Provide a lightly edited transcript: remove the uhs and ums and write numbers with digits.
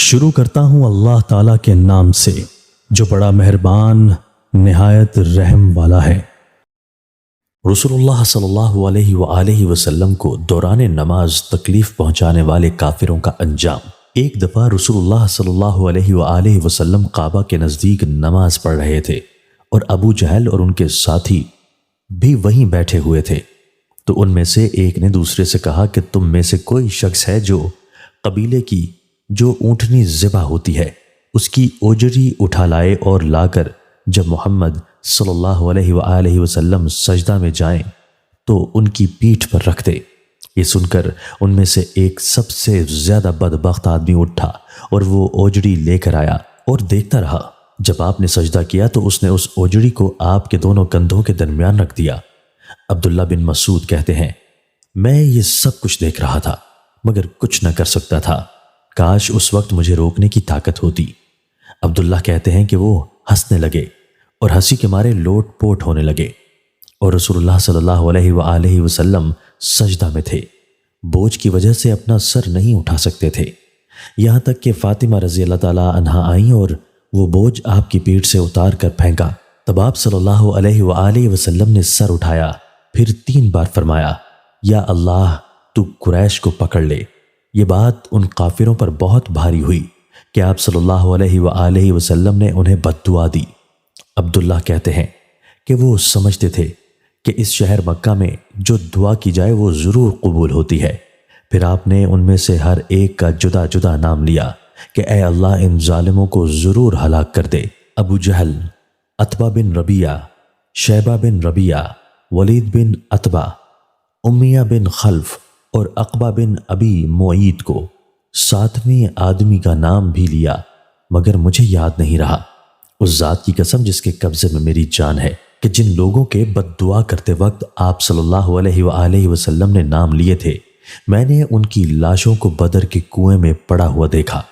شروع کرتا ہوں اللہ تعالیٰ کے نام سے جو بڑا مہربان نہایت رحم والا ہے۔ رسول اللہ صلی اللہ علیہ وآلہ وسلم کو دوران نماز تکلیف پہنچانے والے کافروں کا انجام۔ ایک دفعہ رسول اللہ صلی اللہ علیہ وآلہ وسلم کعبہ کے نزدیک نماز پڑھ رہے تھے اور ابو جہل اور ان کے ساتھی بھی وہیں بیٹھے ہوئے تھے، تو ان میں سے ایک نے دوسرے سے کہا کہ تم میں سے کوئی شخص ہے جو قبیلے کی جو اونٹنی ذبح ہوتی ہے اس کی اوجری اٹھا لائے اور لا کر جب محمد صلی اللہ علیہ وآلہ وسلم سجدہ میں جائیں تو ان کی پیٹھ پر رکھ دے۔ یہ سن کر ان میں سے ایک سب سے زیادہ بدبخت آدمی اٹھا اور وہ اوجڑی لے کر آیا اور دیکھتا رہا۔ جب آپ نے سجدہ کیا تو اس نے اس اوجڑی کو آپ کے دونوں کندھوں کے درمیان رکھ دیا۔ عبداللہ بن مسعود کہتے ہیں، میں یہ سب کچھ دیکھ رہا تھا مگر کچھ نہ کر سکتا تھا، کاش اس وقت مجھے روکنے کی طاقت ہوتی۔ عبداللہ کہتے ہیں کہ وہ ہنسنے لگے اور ہنسی کے مارے لوٹ پوٹ ہونے لگے، اور رسول اللہ صلی اللہ علیہ وآلہ وسلم سجدہ میں تھے، بوجھ کی وجہ سے اپنا سر نہیں اٹھا سکتے تھے، یہاں تک کہ فاطمہ رضی اللہ تعالی عنہا آئیں اور وہ بوجھ آپ کی پیٹھ سے اتار کر پھینکا۔ تب آپ صلی اللہ علیہ وآلہ وسلم نے سر اٹھایا، پھر 3 بار فرمایا، یا اللہ تو قریش کو پکڑ لے۔ یہ بات ان کافروں پر بہت بھاری ہوئی کہ آپ صلی اللہ علیہ وآلہ وسلم نے انہیں بد دعا دی۔ عبداللہ کہتے ہیں کہ وہ سمجھتے تھے کہ اس شہر مکہ میں جو دعا کی جائے وہ ضرور قبول ہوتی ہے۔ پھر آپ نے ان میں سے ہر ایک کا جدا جدا نام لیا کہ اے اللہ ان ظالموں کو ضرور ہلاک کر دے۔ ابو جہل، عتبہ بن ربیعہ، شیبہ بن ربیعہ، ولید بن عتبہ، امیہ بن خلف اور عقبہ بن ابی معیط کو 7ویں آدمی کا نام بھی لیا مگر مجھے یاد نہیں رہا۔ اس ذات کی قسم جس کے قبضے میں میری جان ہے کہ جن لوگوں کے بد دعا کرتے وقت آپ صلی اللہ علیہ وآلہ وسلم نے نام لیے تھے، میں نے ان کی لاشوں کو بدر کے کنویں میں پڑا ہوا دیکھا۔